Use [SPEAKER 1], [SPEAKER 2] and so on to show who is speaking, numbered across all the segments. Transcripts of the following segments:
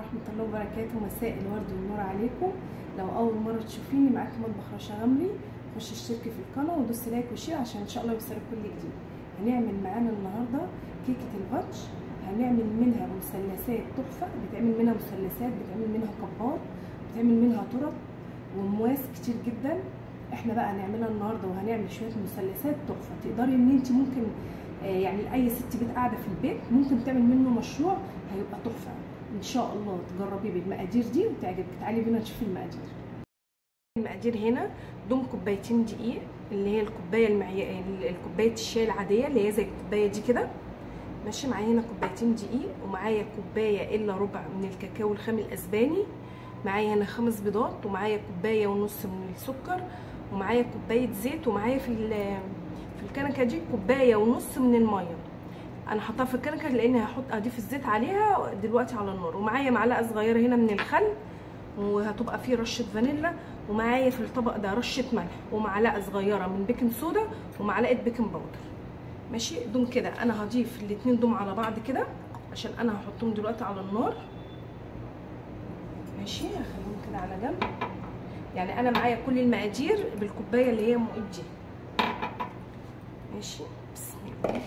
[SPEAKER 1] ورحمة الله وبركاته. مساء الورد والنور عليكم. لو أول مرة تشوفيني معاكم مطبخ رشا غمري، خش اشتركي في القناة ودوسي لايك وشير عشان إن شاء الله يوصلك كل جديد. هنعمل معانا النهاردة كيكة الفاتش. هنعمل منها مثلثات تحفة، بتعمل منها مثلثات، بتعمل منها كبات، بتعمل منها ترط ومواس كتير جدا. احنا بقى هنعملها النهارده وهنعمل شويه مثلثات تحفه. تقدري ان انت ممكن يعني اي ست بيت قاعده في البيت ممكن تعمل منه مشروع هيبقى تحفه ان شاء الله. تجربيه بالمقادير دي وتعجبك. تعالي بينا نشوف المقادير. المقادير هنا دوم كوبايتين دقيق، اللي هي الكوبايه الكوبايه الشاي العاديه اللي هي زي الكوبايه دي كده، ماشي. معايا هنا كوبايتين دقيق، ومعايا كوبايه الا ربع من الكاكاو الخام الاسباني، معايا هنا 5 بيضات، ومعايا كوبايه ونص من السكر، ومعايا كوبايه زيت، ومعايا في الكنكه دي كوبايه ونص من الميه. انا حاطاها في الكنكه لان اضيف الزيت عليها دلوقتي على النار. ومعايا معلقه صغيره هنا من الخل، وهتبقى فيه رشه فانيلا، ومعايا في الطبق ده رشه ملح، ومعلقه صغيره من بيكنج صودا، ومعلقه بيكنج باودر، ماشي. دوم كده انا هضيف الاتنين دوم على بعض كده عشان انا هحطهم دلوقتي على النار، ماشي. هخليهم كده على جنب. يعني انا معايا كل المقادير بالكوبايه اللي هي مقيت دي، ماشي. بسم الله.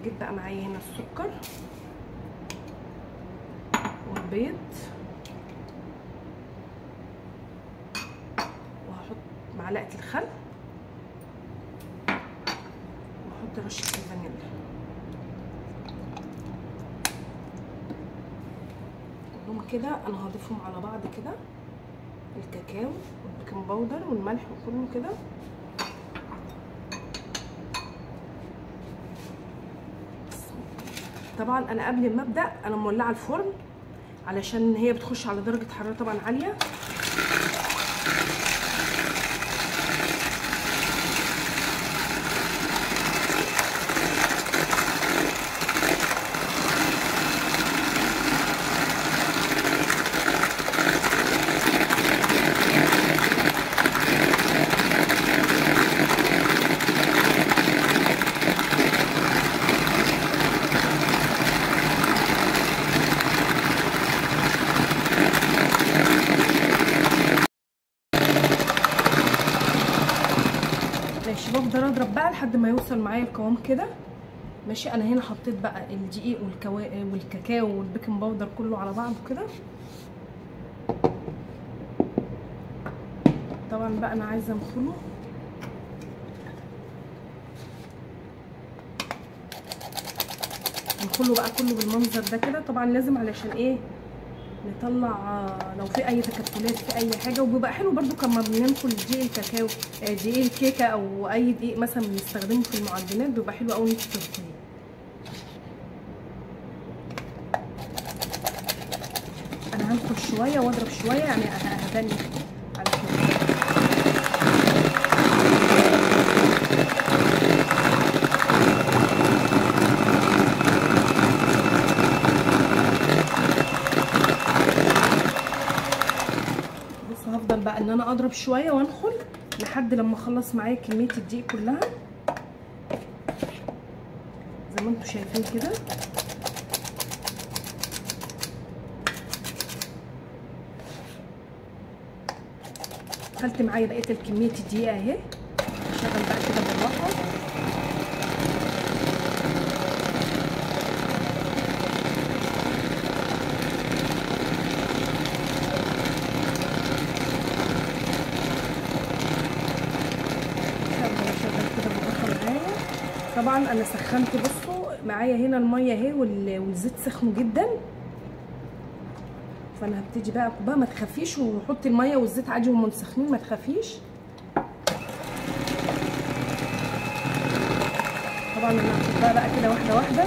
[SPEAKER 1] هجيب بقى معايا هنا السكر والبيض، وهحط معلقه الخل، واحط رشه الفانيلا. كلهم كده انا هضيفهم على بعض كده، الكاكاو والبيكنج باودر والملح وكله كده. طبعا انا قبل ما ابدا انا مولعه الفرن علشان هي بتخش على درجه حراره طبعا عاليه. ماشي، بفضل اضرب بقى لحد ما يوصل معايا القوام كده، ماشي. انا هنا حطيت بقى الدقيق والكاكاو والبيكنج باودر كله على بعضه كده. طبعا بقى انا عايزه انخله، انخله بقى كله بالمنظر ده كده. طبعا لازم علشان ايه نطلع لو في اي تكتلات في اي حاجه. وبيبقى حلو برده كما بننخل دقيق الكاكاو، دقيق الكيكه، او اي دقيق مثلا بنستخدمه في المعجنات، بيبقى حلو قوي انت تنخليه. انا هنخل شويه واضرب شويه، يعني هدني على كده. هفضل بقى ان انا اضرب شويه وانخل لحد لما اخلص معايا كميه الدقيق كلها زي ما انتم شايفين كده. خلت معايا بقيه الكميه الدقيق اهي. هشغل بقى كده بالراحه. طبعا انا سخنت، بصوا معايا هنا الميه اهي والزيت سخنوا جدا. فانا هبتدي بقى اكبها، ما تخافيش، وحطي الميه والزيت عادي وهم مسخنين، ما تخافيش. طبعا انا هحطها بقى كده واحده واحده.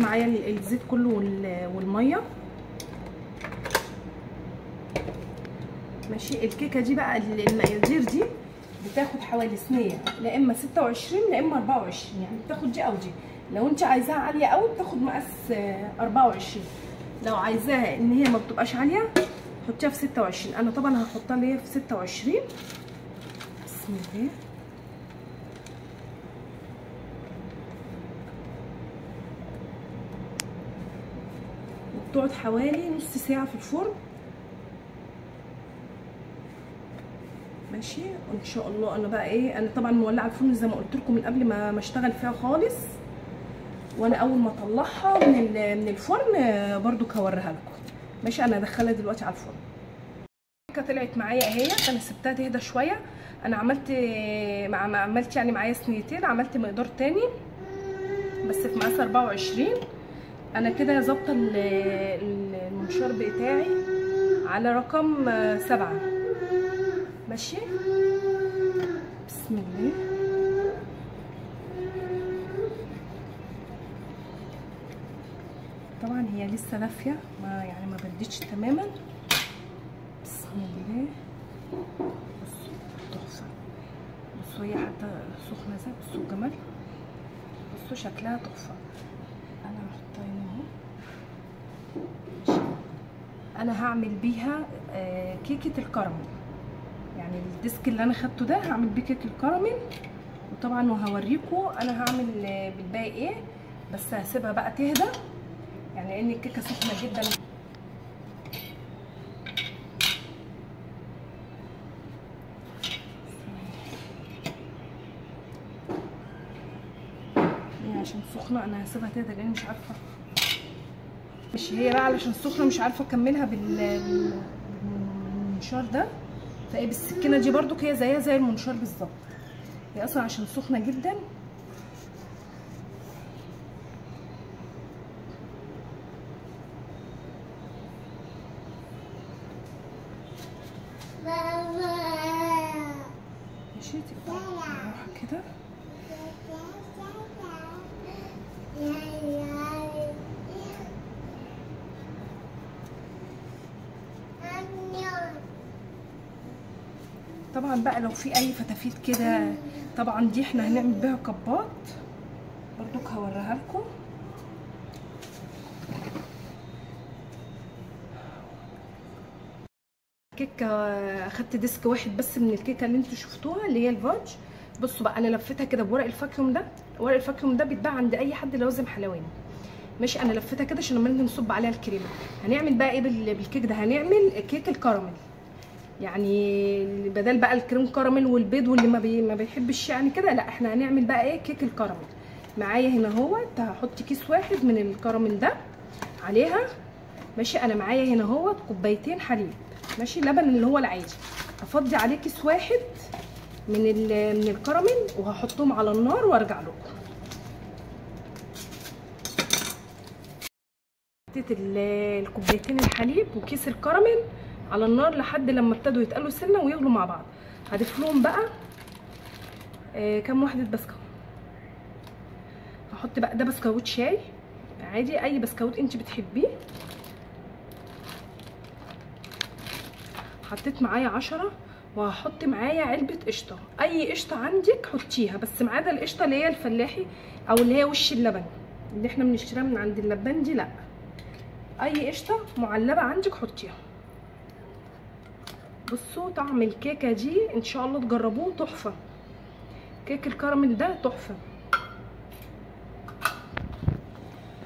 [SPEAKER 1] معايا الزيت كله والميه. ماشي. الكيكه دي بقى المقادير دي بتاخد حوالي صينيه، لا اما 26 لا اما 24، يعني بتاخد دي او دي. لو انت عايزاها عاليه قوي بتاخد مقاس 24، لو عايزاها ان هي ما بتبقاش عاليه حطيها في 26. انا طبعا هحطها اللي هي في 26. بسم الله. وبتقعد حوالي نص ساعه في الفرن. ماشي. وان شاء الله انا بقى ايه، انا طبعا مولعه الفرن زي ما قلت لكم من قبل ما اشتغل فيها خالص، وانا اول ما اطلعها من الفرن برضو هوريها لكم. ماشي. انا هدخلها دلوقتي على الفرن. الكيكه طلعت معايا اهي، انا سبتها تهدى شويه. انا عملت يعني معايا صينيتين، عملت مقدار تاني بس في مقاس 24. انا كده ظابطه المنشار بتاعي على رقم 7. ماشي. بسم الله. طبعا هي لسه دافيه، ما بدتش تماما. بسم الله. بصوا تحفه. بصوا هي حتى سخنه ازاي، بصوا الجمال، بصوا شكلها تحفه. انا هحطها هنا اهو. انا هعمل بيها كيكه الكراميل، يعني الديسك اللي انا خدته ده هعمل بيه كيكه الكراميل. وطبعا وهوريكم انا هعمل بالباقي ايه، بس هسيبها بقى تهدى يعني لان الكيكه سخنه جدا. عشان سخنه انا هسيبها تهدى لان مش عارفه، مش هي بقى علشان سخنه مش عارفه اكملها بالمنشار ده. فايه بالسكينه دي برضو هي زيها زي المنشار بالظبط، هي اصلا عشان سخنه جدا. ماشي. تبقى بالراحه كده. طبعا بقى لو في اي فتافيت كده، طبعا دي احنا هنعمل بيها كبات برضو هوريها لكم. كيكه اخدت ديسك واحد بس من الكيكه اللي انتوا شفتوها اللي هي الفاج. بصوا بقى انا لفيتها كده بورق الفاكيوم ده. ورق الفاكيوم ده بيتباع عند اي حد لوازم حلواني. ماشي. انا لفيتها كده عشان لما نيجي نصب عليها الكريمه. هنعمل بقى ايه بالكيك ده، هنعمل كيك الكراميل، يعني بدل بقى الكريم كراميل والبيض واللي ما بيحبش يعني كده، لا احنا هنعمل بقى ايه كيك الكراميل. معايا هنا اهوت هحط كيس واحد من الكراميل ده عليها. ماشي. انا معايا هنا اهوت كوبايتين حليب، ماشي، لبن اللي هو العادي. هفضي عليه كيس واحد من الكراميل وهحطهم على النار وارجع لكم. حطيت الكوبايتين الحليب وكيس الكراميل على النار لحد لما ابتدوا يتقلوا سنه ويغلوا مع بعض. هضيف لهم بقى كام واحده بسكوت. هحط بقى ده بسكوت شاي عادي، اي بسكوت انت بتحبيه. حطيت معايا 10. وهحط معايا علبه قشطه، اي قشطه عندك حطيها، بس ما عدا القشطه اللي هي الفلاحي او اللي هي وش اللبن اللي احنا بنشتريها من عند اللبان دي، لا، اي قشطه معلبه عندك حطيها. بصوا طعم الكيكه دي ان شاء الله تجربوه، تحفه. كيك الكراميل ده تحفه.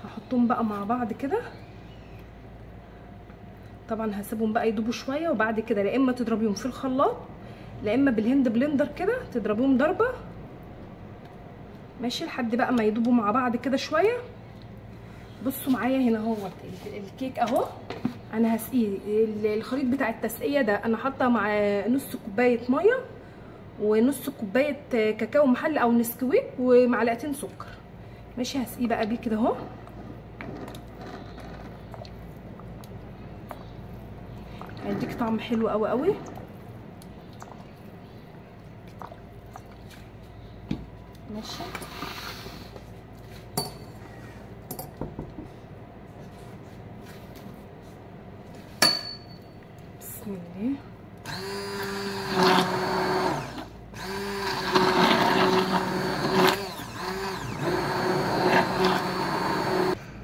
[SPEAKER 1] هحطهم بقى مع بعض كده. طبعا هسيبهم بقى يدوبوا شويه، وبعد كده لا اما تضربيهم في الخلاط لا اما بالهند بلندر كده تضربيهم ضربه. ماشي. لحد بقى ما يدوبوا مع بعض كده شويه. بصوا معايا هنا اهوت الكيك اهو. انا هسقيه. الخليط بتاع التسقيه ده انا حاطه مع نص كوبايه ميه ونص كوبايه كاكاو محلى او نسكويك ومعلقتين سكر. ماشي. هسقيه بقى بيه كده اهو. هيديك طعم حلو قوي قوي. ماشي. بسم الله.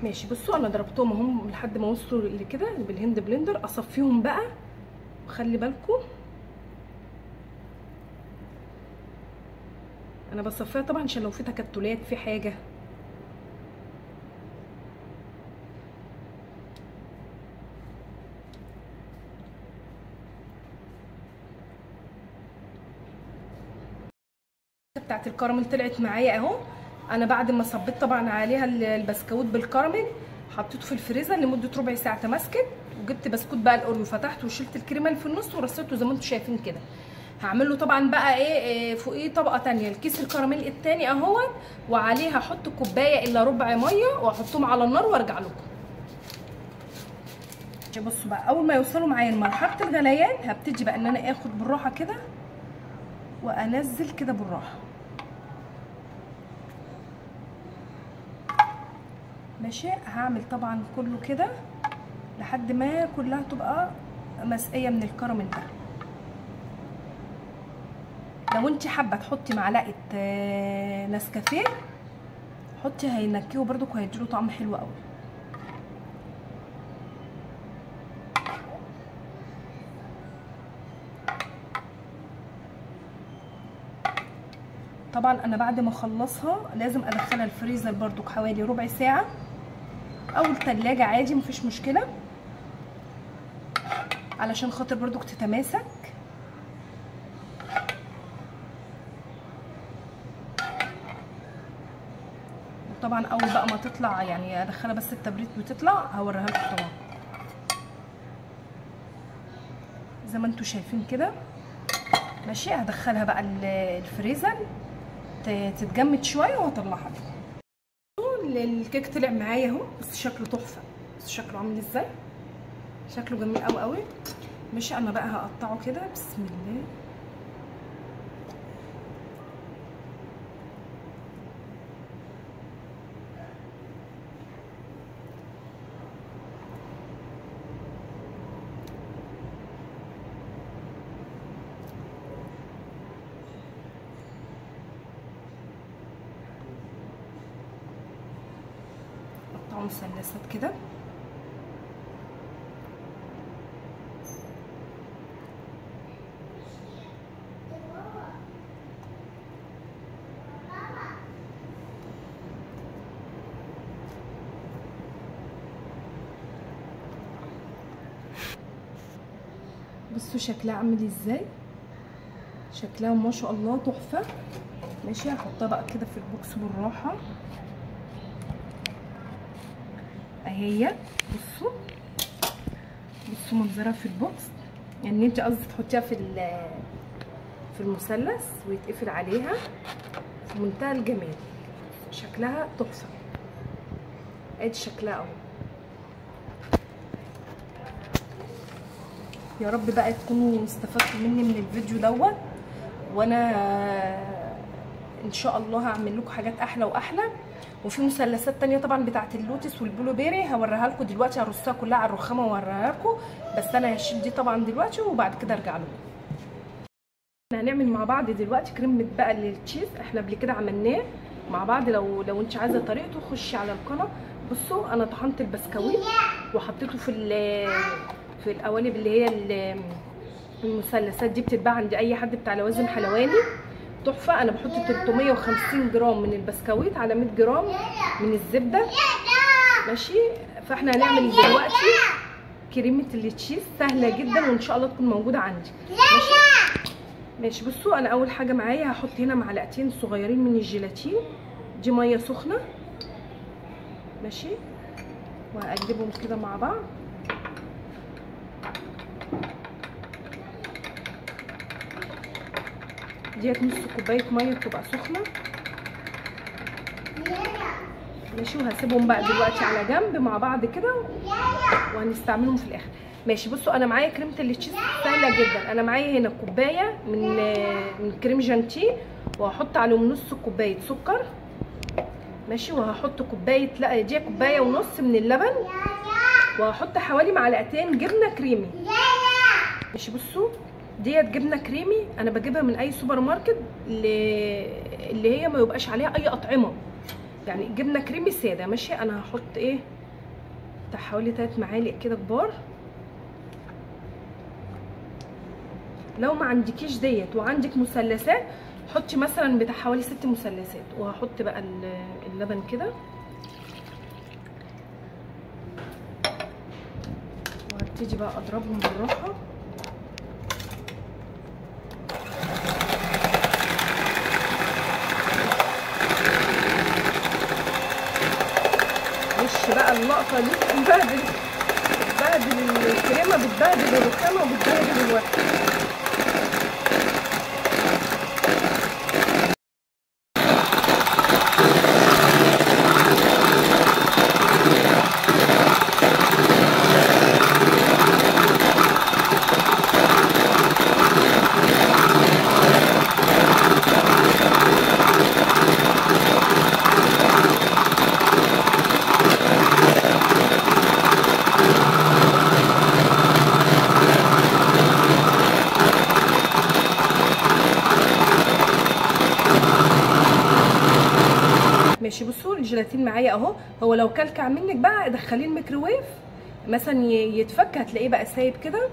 [SPEAKER 1] ماشي بصوا انا ضربتهم اهم لحد ما وصلوا لكده بالهاند بلندر. اصفيهم بقى وخلي بالكم انا بصفيها طبعا عشان لو في تكتلات في حاجه. بتاعت الكراميل طلعت معايا اهو. انا بعد ما صبيت طبعا عليها البسكوت بالكراميل حطيته في الفريزر لمده ربع ساعه تماسكت، وجبت بسكوت بقى الاوريو فتحته وشلت الكريمه اللي في النص ورصيته زي ما انتم شايفين كده. هعمل له طبعا بقى ايه فوقيه طبقه ثانيه الكيس الكراميل الثاني اهوت، وعليه هحط كوبايه الا ربع ميه واحطهم على النار وارجع لكم. بصوا بقى اول ما يوصلوا معايا لمرحله الغليان هبتدي بقى ان انا اخد بالراحه كده وانزل كده بالراحه. ماشي هعمل طبعا كله كده لحد ما كلها تبقى مسقيه من الكراميل ده. لو انت حابه تحطي معلقه نسكافيه حطي، هينكيه برضو وهيديله طعم حلو قوي. طبعا انا بعد ما اخلصها لازم ادخلها الفريزر برضو حوالي ربع ساعه او التلاجة عادي مفيش مشكله علشان خاطر برضو تتماسك. طبعا اول بقى ما تطلع يعني ادخلها بس التبريد وتطلع هوريها لكم طبعا زي ما انتم شايفين كده. ماشي هدخلها بقى الفريزر تتجمد شويه وهطلعها لكم. الكيك طلع معايا اهو، بس شكله تحفه، بس شكله عامل ازاي، شكله جميل قوي قوي. ماشي انا بقى هقطعه كده بسم الله. اقطعه مثلثات كده. بصوا شكلها عامل ازاي، شكلها ما شاء الله تحفه. ماشي هحطها بقى كده في البوكس بالراحه اهي. بصوا بصوا منظرها في البوكس، يعني انت قصدي تحطيها في المثلث ويتقفل عليها في منتهى الجمال. شكلها تحفه، ادي شكلها اهو. يا رب بقى تكونوا استفدتوا مني من الفيديو دوت، وانا ان شاء الله هعمل لكم حاجات احلى واحلى. وفي مثلثات تانية طبعا بتاعه اللوتس والبلو بيري هوريها لكم دلوقتي، هرصها كلها على الرخامه واوريها لكم، بس انا هشيل دي طبعا دلوقتي وبعد كده ارجع لكم. احنا هنعمل مع بعض دلوقتي كريمه بقى للتشيز، احنا قبل كده عملناه مع بعض. لو انت عايزه طريقته خشي على القناه. بصوا انا طحنت البسكويت وحطيته في القوالب اللي هي المثلثات دي، بتتباع عند اي حد بتاع لوازم حلواني تحفه. انا بحط 350 جرام من البسكويت على 100 جرام من الزبده. ماشي فاحنا هنعمل دلوقتي كريمه التشيز سهله جدا وان شاء الله تكون موجوده عندي. ماشي بصوا انا اول حاجه معايا هحط هنا معلقتين صغيرين من الجيلاتين، دي ميه سخنه. ماشي وهقلبهم كده مع بعض. ديت نص كوبايه ميه بتبقى سخنه. ماشي وهسيبهم بقى دلوقتي على جنب مع بعض كده وهنستعملهم في الاخر. ماشي بصوا انا معايا كريمه التشيز سهله جدا. انا معايا هنا كوبايه من كريم جانتيه، وهحط عليهم نص كوبايه سكر. ماشي وهحط كوبايه، لا دي كوبايه ونص من اللبن، وهحط حوالي معلقتين جبنه كريمي. ماشي. بصوا ديت جبنه كريمي، انا بجيبها من اي سوبر ماركت اللي هي ما يبقاش عليها اي اطعمه، يعني جبنه كريمي ساده. ماشي. انا هحط ايه بتاع حوالي 3 معالق كده كبار. لو ما عندكيش ديت وعندك مثلثات حطي مثلا بتاع حوالي 6 مثلثات. وهحط بقى اللبن كده، وهبتدي بقى اضربهم بالراحه. وش بقى اللقطه دي بتبهدل الكريمه، بتبهدل الرخامه وبتبهدل الورق. ماشي. بصوا الجيلاتين معايا اهو. هو لو كلكع منك بقى دخليه الميكروويف مثلا يتفك، هتلاقيه بقى سايب كده،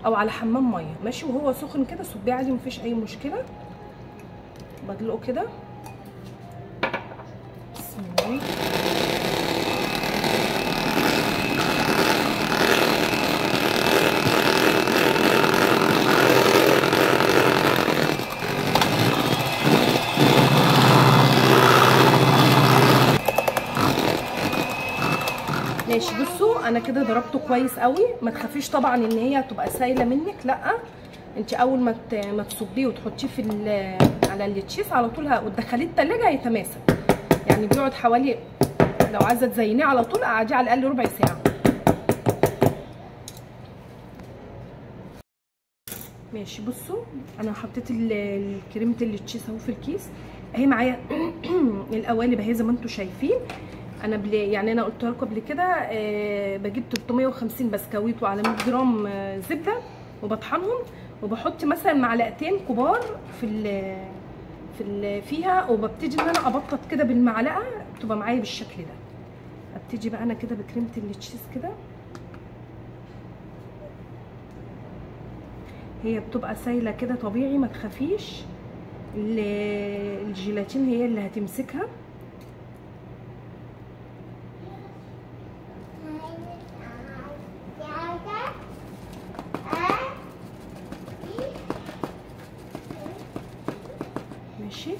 [SPEAKER 1] او على حمام ميه. ماشي. وهو سخن كده صبيه عادي مفيش اي مشكله. بدلقه كده. بسم الله. ماشي. بصوا انا كده ضربته كويس قوي. ما تخافيش طبعا ان هي تبقى سايله منك، لا، انت اول ما تصبيه وتحطيه على التشيز على طول وتدخليه التلاجة هيتماسك. يعني بيقعد حوالي، لو عايزه تزينيه على طول قعديه على الاقل ربع ساعه. ماشي. بصوا انا حطيت كريمه التشيز اهو في الكيس اهي معايا. القوالب اهي زي ما انتم شايفين. انا يعني انا قلت لكم قبل كده بجيب 350 بسكويت وعلى 100 جرام زبده وبطحنهم، وبحط مثلا معلقتين كبار فيها، وببتدي ان انا ابطط كده بالمعلقه تبقى معايا بالشكل ده. ابتدي بقى انا كده بكريمه التشيز كده. هي بتبقى سايله كده طبيعي، ما تخافيش. الجيلاتين هي اللي هتمسكها. ماشي.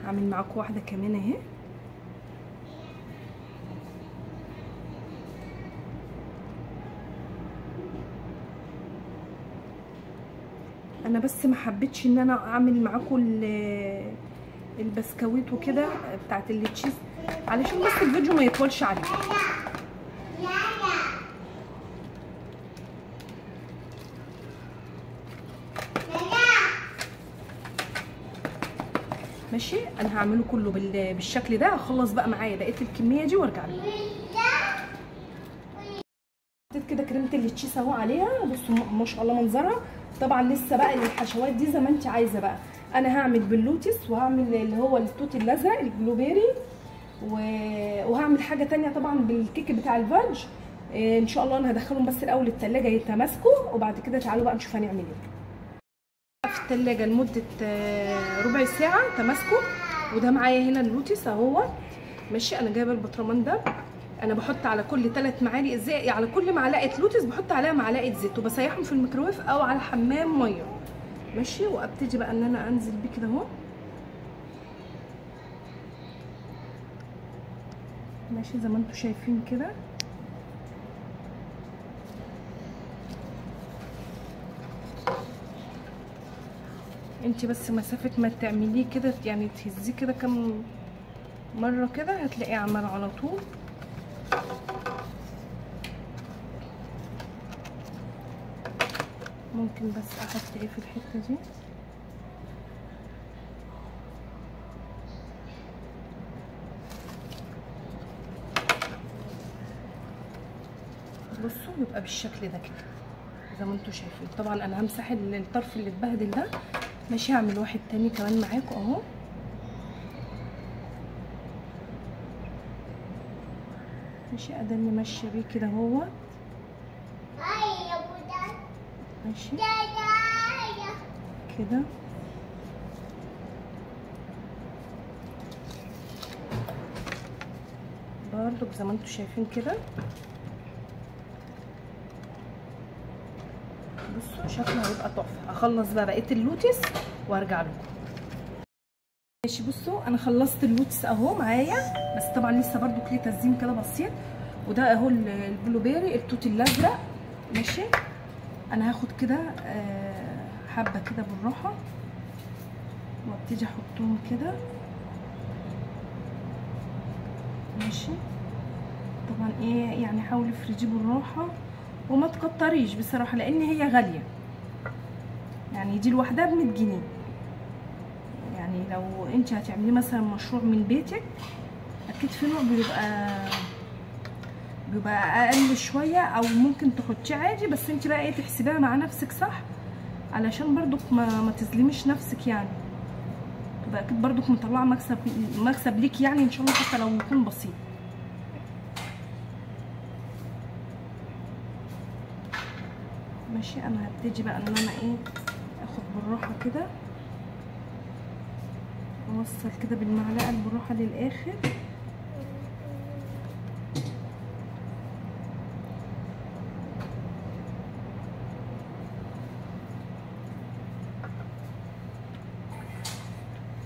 [SPEAKER 1] هعمل معاكم واحده كمان اهي. انا بس ما حبيتش ان انا اعمل معاكم البسكويت وكده بتاعت التشيز علشان بس الفيديو ما يطولش عليكم. ماشي. انا هعمله كله بالشكل ده. هخلص بقى معايا بقيه الكميه دي وارجع لكم. حطيت كده كريمه التشيز اهو عليها. بصوا ما شاء الله منظرها. طبعا لسه بقى الحشوات دي زي ما انت عايزه بقى. انا هعمل باللوتس، وهعمل اللي هو التوت الازرق البلوبيري، وهعمل حاجه تانية طبعا بالكيك بتاع الفانج. ان شاء الله انا هدخلهم بس الاول التلاجة يتماسكوا، وبعد كده تعالوا بقى نشوف هنعمل ايه. في التلاجة لمده ربع ساعه تماسكوا. وده معايا هنا اللوتس اهو. ماشي. انا جايبه البطرمان ده. انا بحط على كل 3 معالق زيت، على كل معلقه لوتس بحط عليها معلقه زيت، وبسيحهم في الميكروويف او على حمام ميه. ماشي. وابتدي بقى ان انا انزل بيه كده اهو. ماشي زي ما انتم شايفين كده. انت بس مسافه ما تعمليه كده يعني تهزيه كده كام مره كده هتلاقيه عمل على طول. ممكن بس احط ايه في الحته دي. بصوا يبقى بالشكل ده كده. زي ما انتم شايفين. طبعا انا همسح الطرف اللي اتبهدل ده. ماشي، هعمل واحد تاني كمان معاكم اهو. ماشي، اداني ماشيه بيه كده اهو. ماشي كده. برضو زي ما انتم شايفين كده. بصوا شكله هيبقى تحفه. هخلص بقى بقيه اللوتس وارجع لكم. ماشي، بصوا انا خلصت اللوتس اهو معايا، بس طبعا لسه برضو ليه تزيين كده بسيط. وده اهو البلو بيري التوت الازرق. ماشي، انا هاخد كده حبه كده بالراحه وابتدي احطهم كده. ماشي، طبعا ايه يعني حاولي افرديه بالراحه وما تكتريش بصراحه، لان هي غاليه. يعني دي لوحدها ب100 جنيه. يعني لو انت هتعملي مثلا مشروع من بيتك، اكيد في نوع بيبقى اقل شويه، او ممكن تحطيه عادي، بس انت بقى ايه تحسبيها مع نفسك صح، علشان برضك ما تظلميش نفسك. يعني تبقى اكيد برضك مطلعه مكسب ليك، يعني ان شاء الله حتى لو يكون بسيط. ماشي، انا هبتدي بقى ان انا ايه اخد بالراحه كده، اوصل كده بالمعلقه بالراحه للاخر.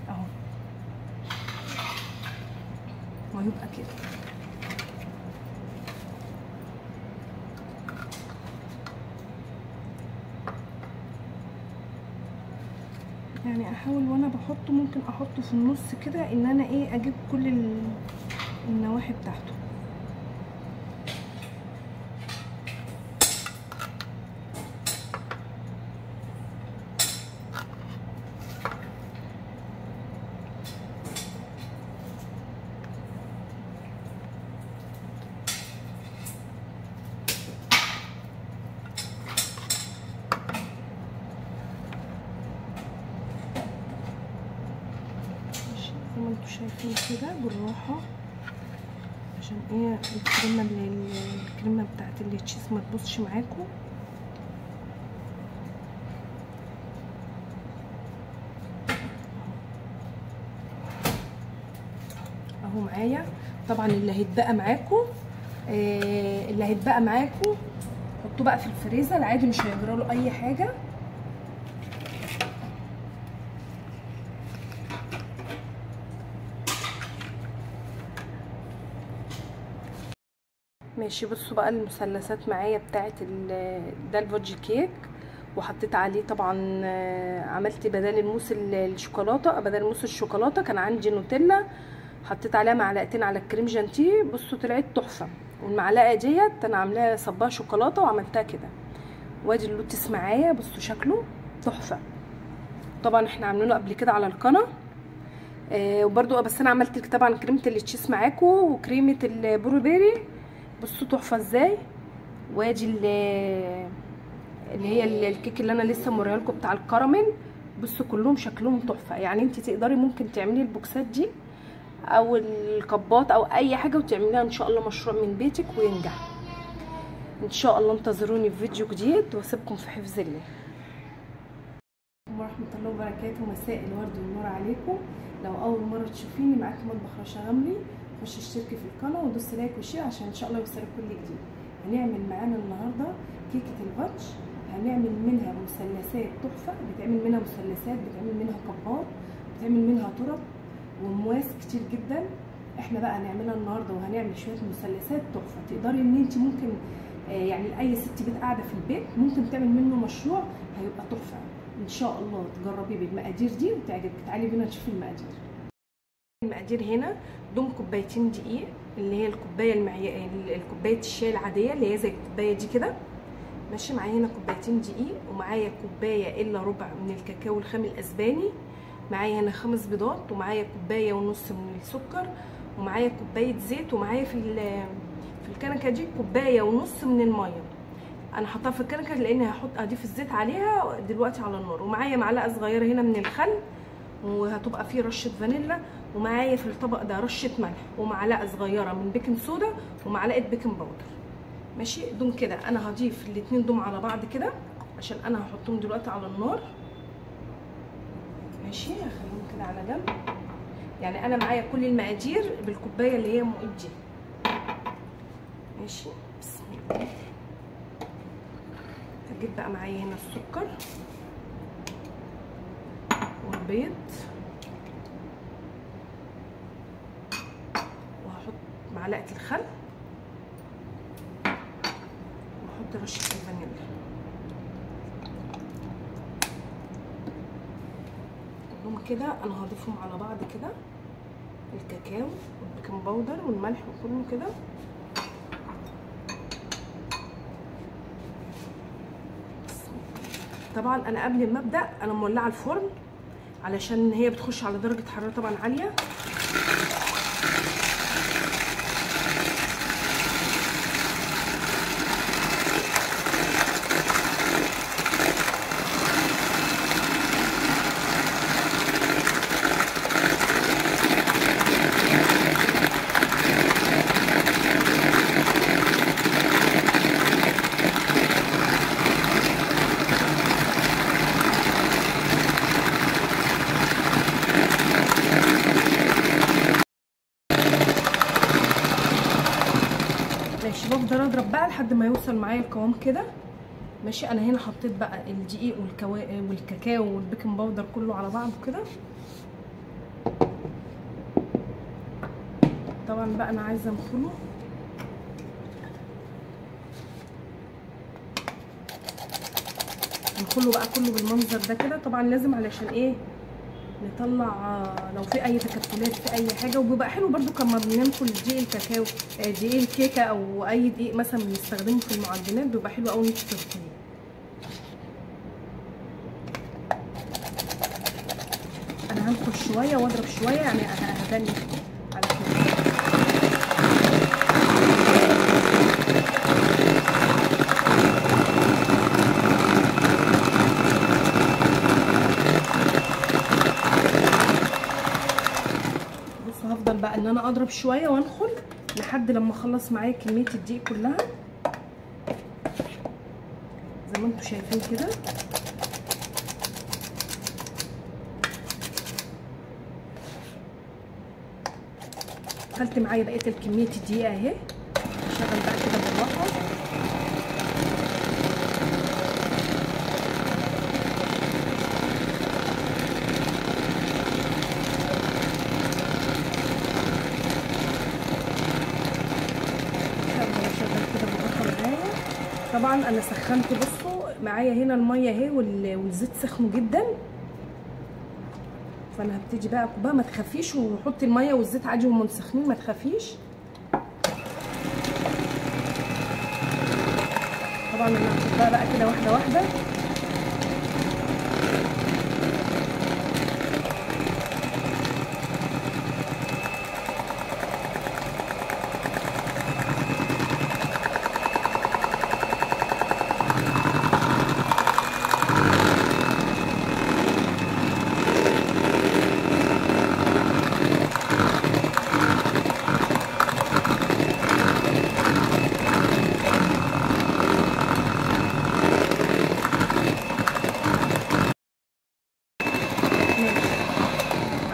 [SPEAKER 1] اهو ويبقى كده. يعني احاول وانا بحطه، ممكن احطه في النص كده، ان انا ايه اجيب كل النواحي بتاعته. زي ما انتم شايفين كده بالراحه، عشان ايه الكريمه بتاعت التشيز ما تبصش معاكم. اهو معايا. طبعا اللي هيتبقى معاكم حطوه بقى في الفريزر عادي، مش هيجرى له اي حاجه. ماشي، بصوا بقى المثلثات معايا بتاعت ده الفودج كيك، وحطيت عليه طبعا عملت بدل الموس الشوكولاته، بدل موس الشوكولاته كان عندي نوتيلا، حطيت عليها معلقتين على الكريم جانتيه. بصوا طلعت تحفه. والمعلقه ديت انا عاملاها صباها شوكولاته وعملتها كده. وادي اللوتس معايا، بصوا شكله تحفه. طبعا احنا عاملينه قبل كده على القناه وبرده، بس انا عملت طبعا كريمه التشيز معاكم وكريمه البلو بيري. بصوا تحفه ازاي. وادي اللي هي الكيك اللي انا لسه موريها لكم بتاع الكراميل. بصوا كلهم شكلهم تحفه. يعني انت تقدري ممكن تعملي البوكسات دي او الكبات او اي حاجه وتعمليها ان شاء الله مشروع من بيتك وينجح ان شاء الله. انتظروني في فيديو جديد واسيبكم في حفظ الله. ورحمه الله وبركاته. مساء الورد والنور عليكم. لو اول مره تشوفيني، معاكم مطبخ رشا غمري. خشي اشتركي في القناه ودوسي لايك وشير عشان ان شاء الله يوصلك كل جديد. هنعمل معانا النهارده كيكه الفاتش. هنعمل منها مثلثات تحفه، بتعمل منها مثلثات، بتعمل منها كبات، بتعمل منها ترط ومواس كتير جدا. احنا بقى هنعملها النهارده وهنعمل شويه مثلثات تحفه. تقدري ان انت ممكن يعني اي ست بيت قاعده في البيت ممكن تعمل منه مشروع هيبقى تحفه ان شاء الله. تجربيه بالمقادير دي وتعجبك. تعالي بينا نشوف المقادير. المقادير هنا دوم كوبايتين دقيق، اللي هي الكوبايه الكوبايه الشاي العاديه اللي هي زي الكوبايه دي كده. ماشي، معايا هنا كوبايتين دقيق، ومعايا كوبايه الا ربع من الكاكاو الخام الاسباني، معايا هنا 5 بيضات، ومعايا كوبايه ونص من السكر، ومعايا كوبايه زيت، ومعايا في الكنكه دي كوبايه ونص من الميه. انا حطاها في الكنكه لاني هضيف الزيت عليها دلوقتي على النار. ومعايا معلقه صغيره هنا من الخل، وهتبقى فيه رشه فانيلا، ومعايا في الطبق ده رشه ملح ومعلقه صغيره من بيكنج صودا ومعلقه بيكنج باودر. ماشي، دوم كده انا هضيف الاتنين دوم على بعض كده عشان انا هحطهم دلوقتي على النار. ماشي، هخليهم كده على جنب. يعني انا معايا كل المقادير بالكوبايه اللي هي مقيت دي. ماشي، بسم الله. هجيب بقى معايا هنا السكر والبيض، وهحط معلقه الخل، واحط رشه الفانيليا. كلهم كده انا هضيفهم على بعض كده، الكاكاو والبيكنج باودر والملح وكله كده. طبعا انا قبل ما ابدا انا مولعه الفرن علشان هي بتخش على درجه حراره طبعا عاليه. ماشي، بفضل اضرب بقى لحد ما يوصل معايا القوام كده. ماشي، انا هنا حطيت بقى الدقيق والكاكاو والبيكنج باودر كله على بعضه كده. طبعا بقى انا عايزه انخله. انخله بقى كله بالمنظر ده كده. طبعا لازم علشان ايه نطلع لو في اي تكتلات في اي حاجه. وبيبقى حلو برده كما بننخل دقيق الكاكاو، دقيق الكيكه او اي دقيق مثلا بنستخدمه في المعجنات، بيبقى حلو قوي انت تنخليه. انا هنخل شويه واضرب شويه، يعني هدني على كده. هفضل بقى ان انا اضرب شويه وانخل لحد لما اخلص معايا كميه الدقيق كلها زي ما انتم شايفين كده. خلت معايا بقيه الكميه الدقيق اهي. هشغل بقى كده بالراحه. طبعا انا سخنت، بصوا معايا هنا الميه اهي والزيت سخنوا جدا. فانا هبتدي بقى اكبها. ما تخافيش، وحطي الميه والزيت عادي وهم مسخنين، ما تخافيش. طبعا انا هحطها بقى كده واحده واحده.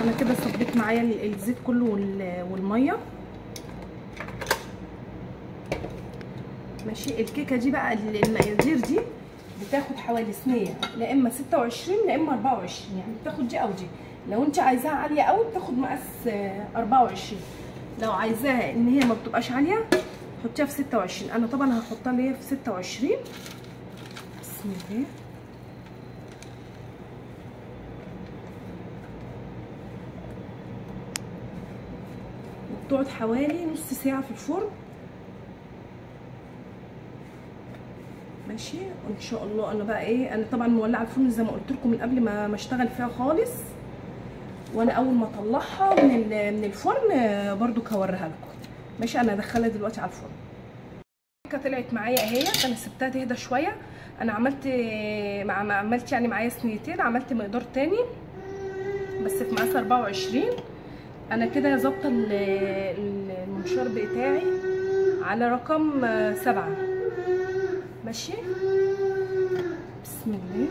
[SPEAKER 1] انا كده صبيت معايا الزيت كله والميه. ماشي، الكيكه دي بقى المقادير دي بتاخد حوالي صينيه، لا اما 26 لا اما 24، يعني بتاخد دي او دي. لو انت عايزاها عاليه قوي بتاخد مقاس 24، لو عايزاها ان هي ما بتبقاش عاليه حطيها في 26. انا طبعا هحطها اللي هي في 26. بسم الله. بتقعد حوالي نص ساعه في الفرن. ماشي، وان شاء الله انا بقى ايه، انا طبعا مولعه الفرن زي ما قلت لكم من قبل ما اشتغل فيها خالص. وانا اول ما اطلعها من الفرن برضو هوريها لكم. ماشي، انا هدخلها دلوقتي على الفرن. الكيكه طلعت معايا اهي. انا سبتها تهدى شويه. انا عملت يعني معايا صينيتين، عملت مقدار تاني بس في مقاس 24. انا كده ظابطه المنشار بتاعي على رقم 7. ماشي، بسم الله.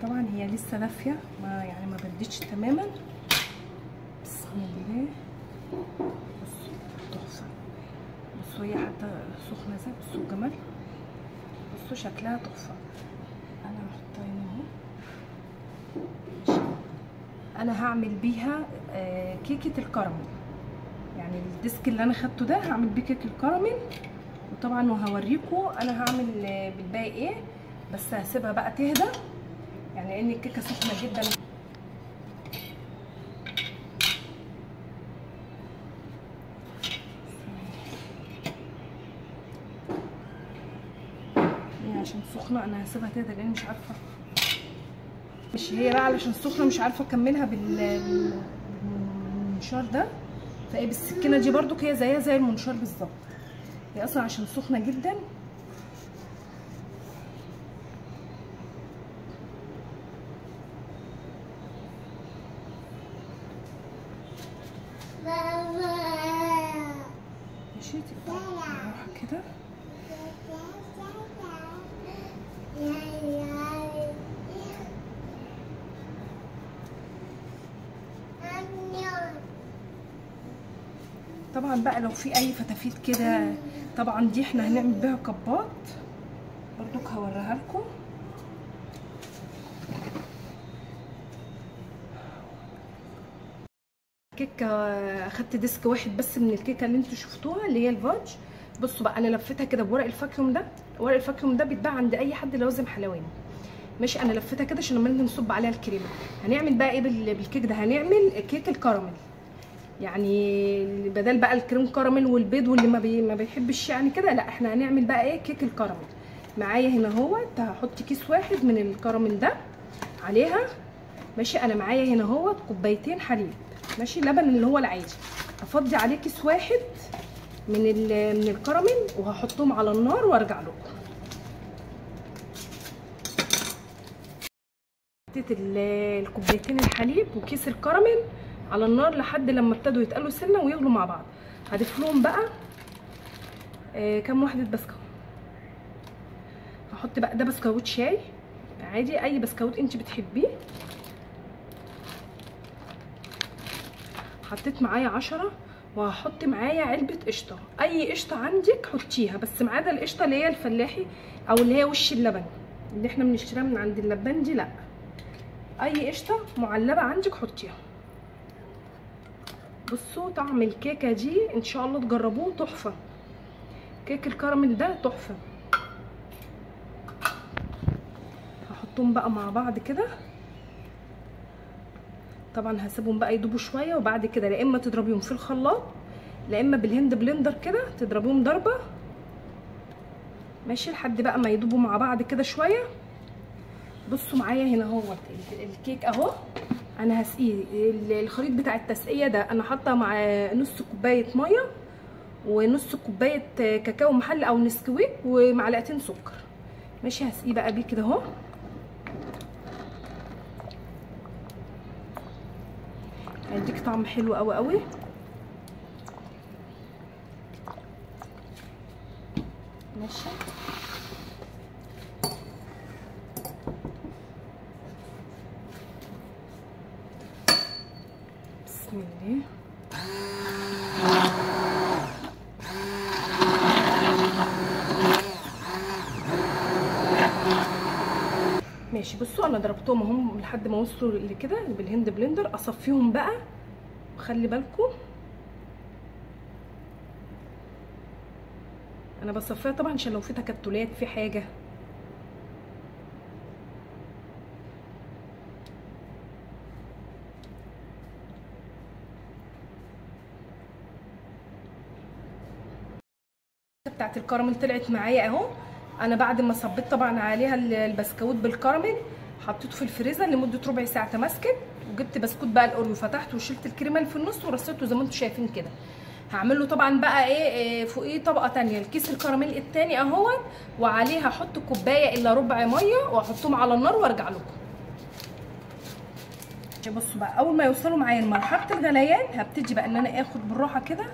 [SPEAKER 1] طبعا هي لسه دافيه، ما بدتش تماما. بسم الله. بصوا تحفه، بصوا هي حتى سخنه ازاي، بصوا الجمال، بصوا شكلها تحفه. انا هحطها هنا اهو. انا هعمل بيها كيكه الكراميل، يعني الديسك اللي انا خدته ده هعمل بيه كيكه الكراميل. وطبعا وهوريكم انا هعمل بالباقي ايه، بس هسيبها بقى تهدى يعني لان الكيكه سخنه جدا. هي عشان سخنه انا هسيبها تهدى لان مش عارفه، مش هي بقى علشان سخنه مش عارفه اكملها بالمنشار ده. فايه بالسكينه دي برضو هي زيها زي المنشار بالظبط، هي اصلا عشان سخنه جدا. ماشي تبقى بالراحه كده. طبعا بقى لو في اي فتافيت كده، طبعا دي احنا هنعمل بيها كبات برضو هوريها لكم. كيكه اخدت ديسك واحد بس من الكيكه اللي انتوا شفتوها اللي هي الفاج. بصوا بقى انا لفيتها كده بورق الفاكيوم ده. ورق الفاكيوم ده بيتباع عند اي حد لوازم حلواني. ماشي، انا لفيتها كده عشان لما نيجي نصب عليها الكريمه. هنعمل بقى ايه بالكيك ده؟ هنعمل كيك الكراميل، يعني بدل بقى الكريم كراميل والبيض واللي ما بيحبش يعني كده، لا احنا هنعمل بقى ايه كيك الكراميل. معايا هنا اهوت هحط كيس واحد من الكراميل ده عليها. ماشي، انا معايا هنا اهوت كوبايتين حليب، ماشي، لبن اللي هو العادي. هفضي عليه كيس واحد من الكراميل وهحطهم على النار وارجع لكم. حطيت الكوبايتين الحليب وكيس الكراميل على النار لحد لما ابتدوا يتقلوا سنه ويغلوا مع بعض. هضيف لهم بقى كام واحده بسكوت. هحط بقى ده بسكوت شاي عادي، اي بسكوت انت بتحبيه. حطيت معايا 10. وهحط معايا علبه قشطه، اي قشطه عندك حطيها، بس ما عدا القشطه اللي هي الفلاحي او اللي هي وش اللبن اللي احنا بنشتريها من عند اللبان دي، لا، اي قشطه معلبه عندك حطيها. بصوا طعم الكيكه دي ان شاء الله تجربوه، تحفه. كيك الكراميل ده تحفه. هحطهم بقى مع بعض كده. طبعا هسيبهم بقى يدوبوا شويه، وبعد كده لا اما تضربيهم في الخلاط لا اما بالهند بلندر كده تضربيهم ضربه، ماشي، لحد بقى ما يدوبوا مع بعض كده شويه. بصوا معايا هنا اهوت الكيك اهو. انا هسقيه. الخليط بتاع التسقيه ده انا حاطه مع نص كوبايه ميه ونص كوبايه كاكاو محلى او نسكويك ومعلقتين سكر. ماشي، هسقيه بقى بيه كده اهو. هيديك طعم حلو قوي قوي. ماشي، بسم الله. ماشي، بصوا انا ضربتهم اهم لحد ما وصلوا لكده بالهند بلندر. اصفيهم بقى وخلي بالكم انا بصفيها طبعا عشان لو في تكتلات في حاجه. بتاعت الكراميل طلعت معايا اهو. انا بعد ما صبيت طبعا عليها البسكوت بالكراميل حطيته في الفريزر لمده ربع ساعه تماسكت. وجبت بسكوت بقى الاوريو، فتحته وشلت الكريمه اللي في النص ورصيته زي ما انتم شايفين كده. هعمل له طبعا بقى ايه فوقيه طبقه ثانيه الكيس الكراميل الثاني اهوت، وعليه هحط كوبايه الا ربع ميه واحطهم على النار وارجع لكم. بصوا بقى اول ما يوصلوا معايا لمرحله الغليان هبتدي بقى ان انا اخد بالراحه كده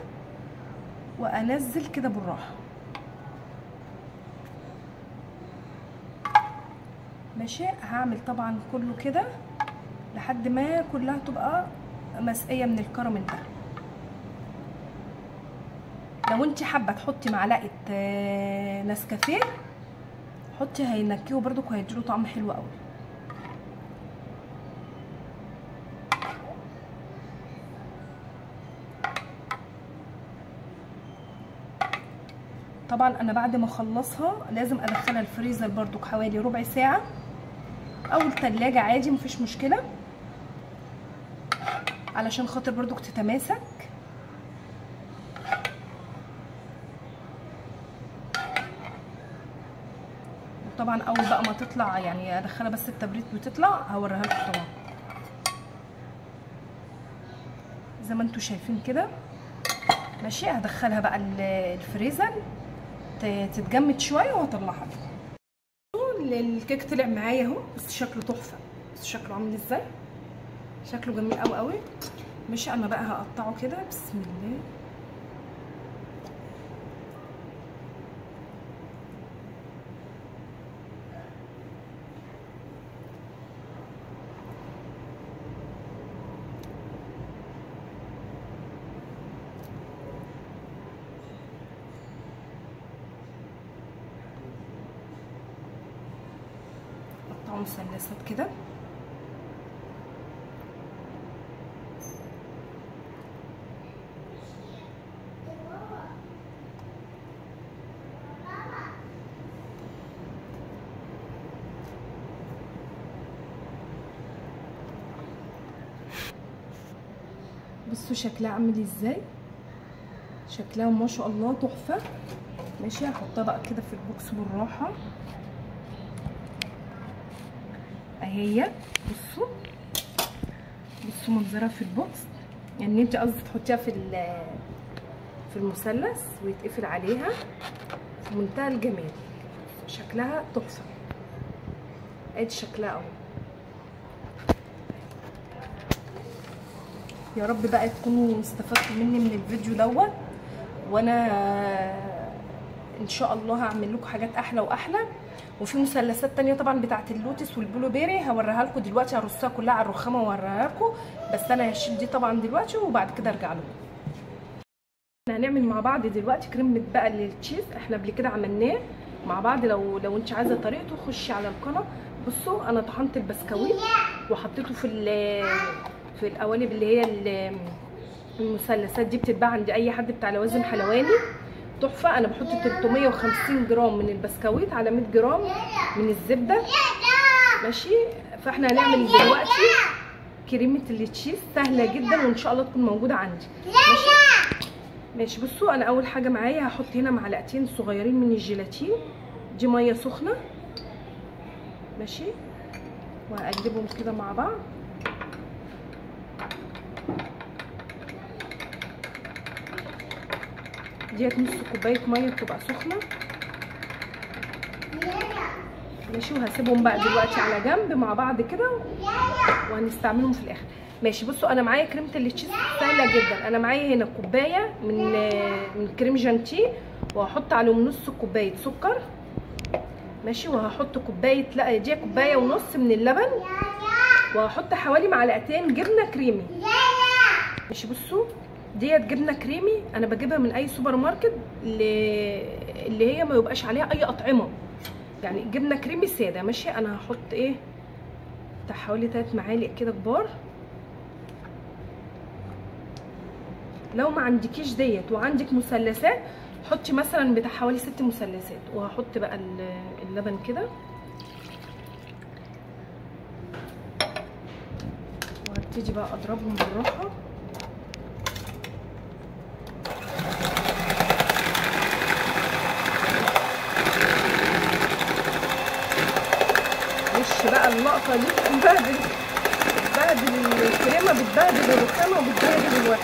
[SPEAKER 1] وانزل كده بالراحه. ماشي. هعمل طبعا كله كده لحد ما كلها تبقى مسقيه من الكراميل ده. لو انت حابه تحطي معلقه نسكافيه حطي، هينكيه برده وهيديله طعم حلو قوي. طبعا انا بعد ما اخلصها لازم ادخلها الفريزر برده حوالي ربع ساعه او التلاجة عادي مفيش مشكله، علشان خاطر برده تتماسك. طبعا اول بقى ما تطلع يعني ادخلها بس التبريد وتطلع هوريها لكم طبعا زي ما انتم شايفين كده. ماشي. هدخلها بقى الفريزر تتجمد شويه وهطلعها لكم. الكيك طلع معايا اهو، بس شكله تحفه. بس شكله عامل ازاي، شكله جميل قوي قوي. ماشي. انا بقى هقطعه كده بسم الله. مثلثات كده. بصوا شكلها عامل ازاي، شكلها ما شاء الله تحفه. ماشي. هحطها بقى كده في البوكس بالراحه اهي. بصوا بصوا منظرها في البوكس، يعني انت قصدي تحطيها في المثلث ويتقفل عليها في منتهى الجمال. شكلها تحفه. ادي شكلها اهو. يا رب بقى تكونوا استفدتوا مني من الفيديو دوت، وانا ان شاء الله هعمل لكم حاجات احلى واحلى. وفي مثلثات تانية طبعا بتاعت اللوتس والبلو بيري هوريها لكم دلوقتي، هرصها كلها على الرخامه واوريها لكم، بس انا هشيل دي طبعا دلوقتي وبعد كده ارجع لكم. احنا هنعمل مع بعض دلوقتي كريمه بقى للتشيز. احنا قبل كده عملناه مع بعض، لو انت عايزه طريقته خشي على القناه. بصوا انا طحنت البسكويت وحطيته في القوالب اللي هي المثلثات دي، بتتباع عند اي حد بتاع لوازم حلواني تحفه. انا بحط 350 جرام من البسكويت على 100 جرام من الزبده. ماشي. فاحنا هنعمل دلوقتي كريمه التشيز سهله جدا وان شاء الله تكون موجوده عندي. ماشي. بصوا انا اول حاجه معايا هحط هنا معلقتين صغيرين من الجيلاتين، دي ميه سخنه. ماشي. وهقلبهم كده مع بعض. ديت نص كوبايه ميه بتبقى سخنه. ماشي. وهسيبهم بقى دلوقتي على جنب مع بعض كده وهنستعملهم في الاخر. ماشي. بصوا انا معايا كريمه التشيز سهله جدا. انا معايا هنا كوبايه من كريم جانتيه، وهحط عليهم نص كوبايه سكر. ماشي. وهحط كوبايه، لا دي كوبايه ونص من اللبن، وهحط حوالي معلقتين جبنه كريمي. ماشي. بصوا ديت جبنه كريمي انا بجيبها من اي سوبر ماركت اللي هي ما يبقاش عليها اي اطعمه، يعني جبنه كريمي ساده. ماشي. انا هحط بتاع حوالي 3 معالق كده كبار. لو ما عندكيش ديت وعندك مثلثات حطي مثلا بتاع حوالي 6 مثلثات. وهحط بقى اللبن كده وهبتدي بقى اضربهم بالراحه. وش بقى واقفه دي بتبهدل الكريمه، بتبهدل الرخامه وبتبهدل الورق.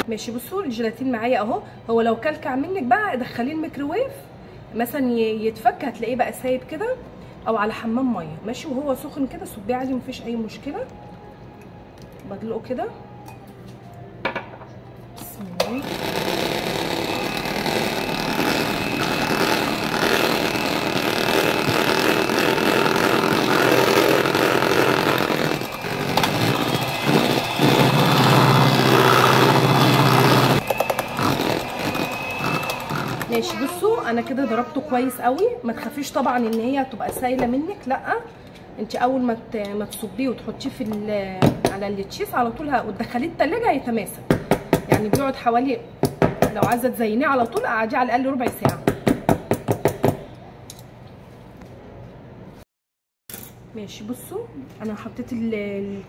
[SPEAKER 1] ماشي. بصوا الجيلاتين معايا اهو. هو لو كلكع منك بقى دخليه الميكروويف مثلا يتفك، هتلاقيه بقى سايب كده، او على حمام ميه ماشي. وهو سخن كده صبيه عادي مفيش اي مشكله. بدلقه كده بسم الله. ماشي. بصوا انا كده ضربته كويس قوي. ما تخافيش طبعا ان هي تبقى سايله منك، لا انت اول ما تصبيه وتحطيه على التشيز على طول وتدخليه التلاجة هيتماسك. يعني بيقعد حوالي، لو عايزه تزينيه على طول قعديه على الاقل ربع ساعه. ماشي. بصوا انا حطيت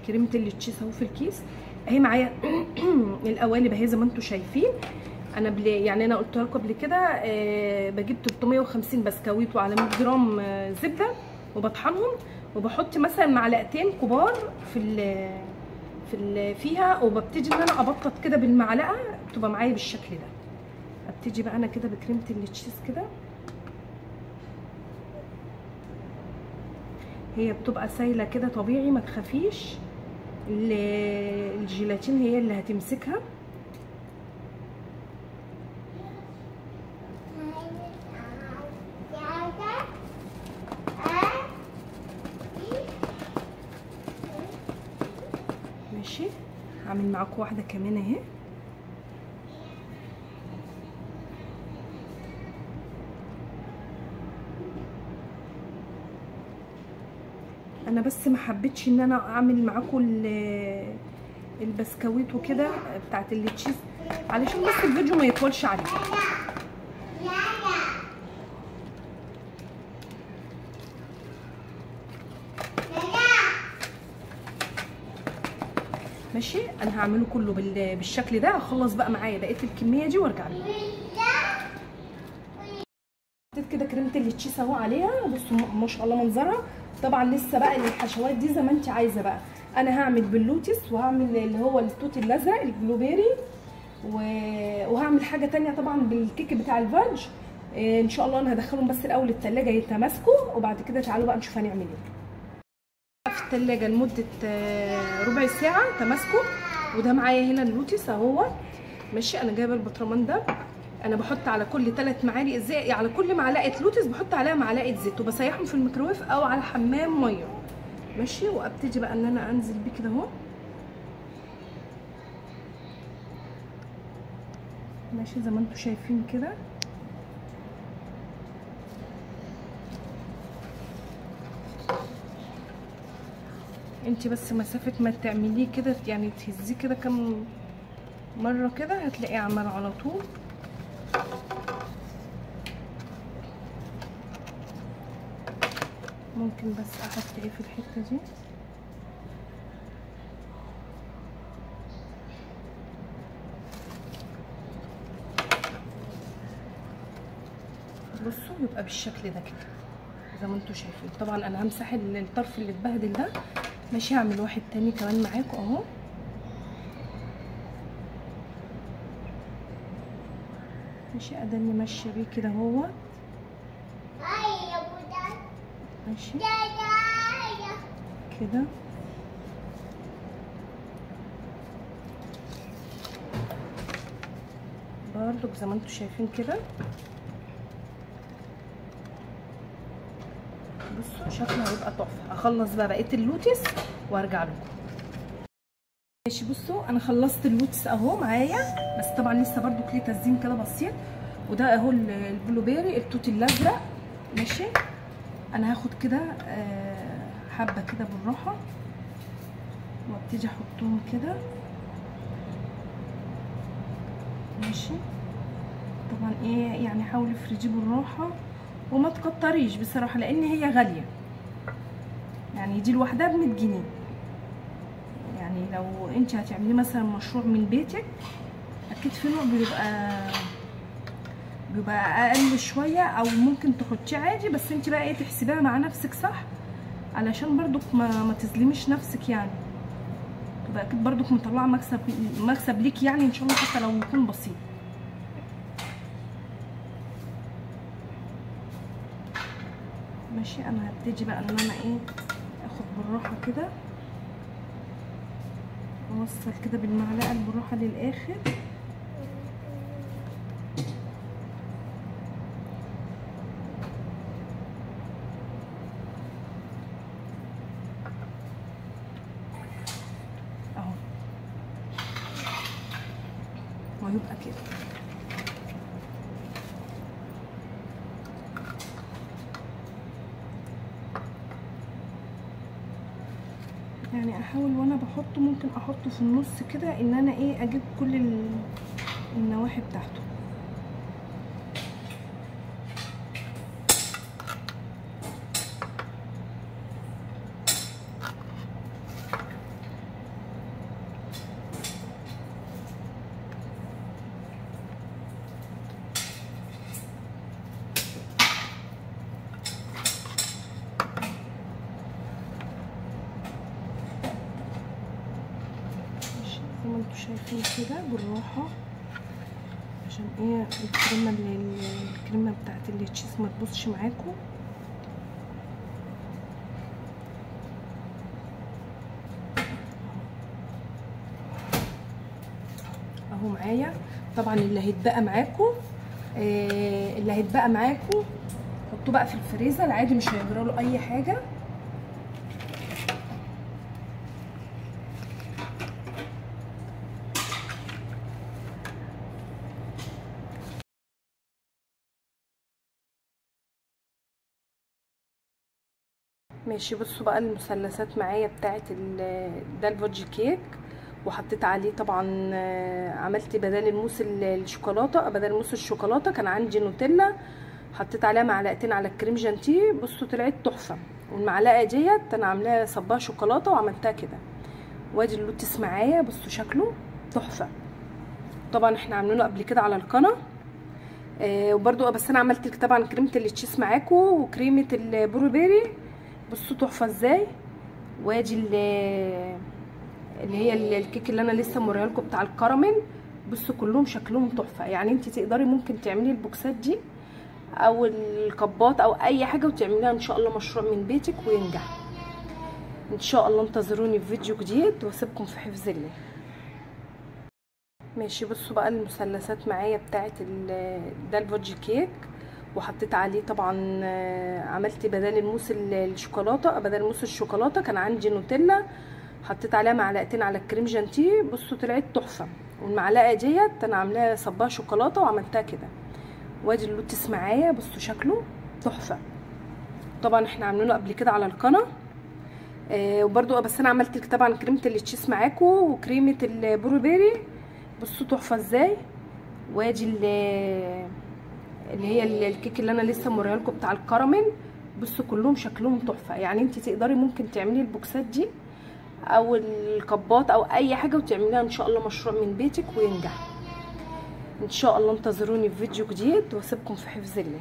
[SPEAKER 1] كريمه التشيز اهو في الكيس اهي معايا. القوالب اهي زي ما انتم شايفين. انا يعني انا قلت لكم قبل كده بجيب 350 بسكويت وعلى 100 جرام زبده وبطحنهم، وبحط مثلا معلقتين كبار فيها، وببتدي ان انا ابطط كده بالمعلقه بتبقى معايا بالشكل ده. ابتدي بقى انا كده بكريمه التشيز كده، هي بتبقى سايله كده طبيعي ما تخافيش. الجيلاتين هي اللي هتمسكها. ماشي. هعمل معاكم واحده كمان اهي. انا بس ما حبيتش ان انا اعمل معاكم البسكويت وكده بتاعت التشيز علشان بس الفيديو ما يطولش عليكم. ماشي. انا هعمله كله بالشكل ده. هخلص بقى معايا بقيه الكميه دي وارجع لكم. حطيت كده كريمه التشيز اهو عليها. بصوا ما شاء الله منظرها. طبعا لسه بقى الحشوات دي زي ما انت عايزه بقى. انا هعمل باللوتس، وهعمل اللي هو التوت الازرق البلوبيري، وهعمل حاجه تانية طبعا بالكيك بتاع الفانج. ان شاء الله انا هدخلهم بس الاول التلاجة يتماسكوا، وبعد كده تعالوا بقى نشوف هنعمل ايه. في التلاجة لمده ربع ساعه تماسكوا. وده معايا هنا اللوتس اهو ماشي. انا جايبه البطرمان ده. انا بحط على كل 3 معالق زيت، على كل معلقه لوتس بحط عليها معلقه زيت، وبسيحهم في الميكروويف او على حمام ميه ماشي. وابتدي بقى ان انا انزل بيه كده اهو ماشي زي ما انتم شايفين كده. انت بس مسافه ما تعمليه كده يعني تهزيه كده كام مره كده هتلاقيه عمل على طول. ممكن بس احط ايه في الحته دي. بصوا يبقى بالشكل ده كده زي ما انتم شايفين. طبعا انا همسح الطرف اللي اتبهدل ده ماشي. هعمل واحد تاني كمان معاكم اهو ماشي. اداني ماشيه بيه كده اهو ماشي كده. برضو زي ما انتم شايفين كده. بصوا شكله هيبقى تحفه. اخلص بقى بقيه اللوتس وارجع لكم. ماشي. بصوا انا خلصت اللوتس اهو معايا، بس طبعا لسه برضو ليه تزيين كده بسيط. وده اهو البلو بيري التوت الازرق. ماشي، انا هاخد كده حبه كده بالراحه وابتدي احطهم كده. ماشي، طبعا ايه يعني حاولي افرديه بالراحه وما تكتريش بصراحه لان هي غاليه، يعني دي لوحدها ب100 جنيه. يعني لو انت هتعملي مثلا مشروع من بيتك اكيد في نوع بيبقى اقل شويه او ممكن تحطيه عادي، بس انت بقى ايه تحسبيها مع نفسك صح علشان برضك ما تظلميش نفسك، يعني تبقى اكيد برضك مطلعه مكسب ليك يعني ان شاء الله حتى لو يكون بسيط. ماشي، انا هبتدي بقى ان انا ايه اخد بالراحه كده اوصل كده بالمعلقه بالراحه للاخر. اهو ويبقى كده. يعني احاول وانا بحطه ممكن احطه في النص كده ان انا ايه اجيب كل النواحي بتاعته. زي ما انتوا شايفين كده بالراحه عشان ايه الكريمه بتاعت التشيز ما تبصش معاكم. اهو معايا. طبعا اللي هيتبقى معاكم حطوه بقى في الفريزر عادي مش هيجرى له اي حاجه. ماشي، بصوا بقى المثلثات معايا بتاعت ده الفودج كيك، وحطيت عليه طبعا عملت بدل الموس الشوكولاته، بدل موس الشوكولاته كان عندي نوتيلا حطيت عليها معلقتين على الكريم جانتيه. بصوا طلعت تحفه. والمعلقه ديت انا عاملاها صباها شوكولاته وعملتها كده. وادي اللوتس معايا بصوا شكله تحفه. طبعا احنا عاملينه قبل كده على القناه وبرده، بس انا عملت طبعا كريمه التشيز معاكم وكريمه البلو بيري بصوا تحفه ازاي. وادي اللي هي الكيك اللي انا لسه موريها لكم بتاع الكراميل. بصوا كلهم شكلهم تحفه. يعني انت تقدري ممكن تعملي البوكسات دي او الكبات او اي حاجه وتعمليها ان شاء الله مشروع من بيتك وينجح ان شاء الله. انتظروني في فيديو جديد واسيبكم في حفظ الله. ماشي، بصوا بقى المثلثات معايا بتاعت ده الفودج كيك، وحطيت عليه طبعا عملت بدل الموس الشوكولاته، بدل موس الشوكولاته كان عندي نوتيلا حطيت عليها معلقتين على الكريم جانتيه. بصوا طلعت تحفه. والمعلقه ديت انا عاملاها صباها شوكولاته وعملتها كده. وادي اللوتس معايا بصوا شكله تحفه. طبعا احنا عاملينه قبل كده على القناه وبرده، بس انا عملت طبعا كريمه التشيز معاكم وكريمه البلو بيري بصوا تحفه ازاي. وادي اللي هي الكيك اللي انا لسه موريها لكم بتاع الكراميل. بصوا كلهم شكلهم تحفه. يعني انت تقدري ممكن تعملي البوكسات دي او الكبات او اي حاجه وتعمليها ان شاء الله مشروع من بيتك وينجح ان شاء الله. انتظروني في فيديو جديد واسيبكم في حفظ الله.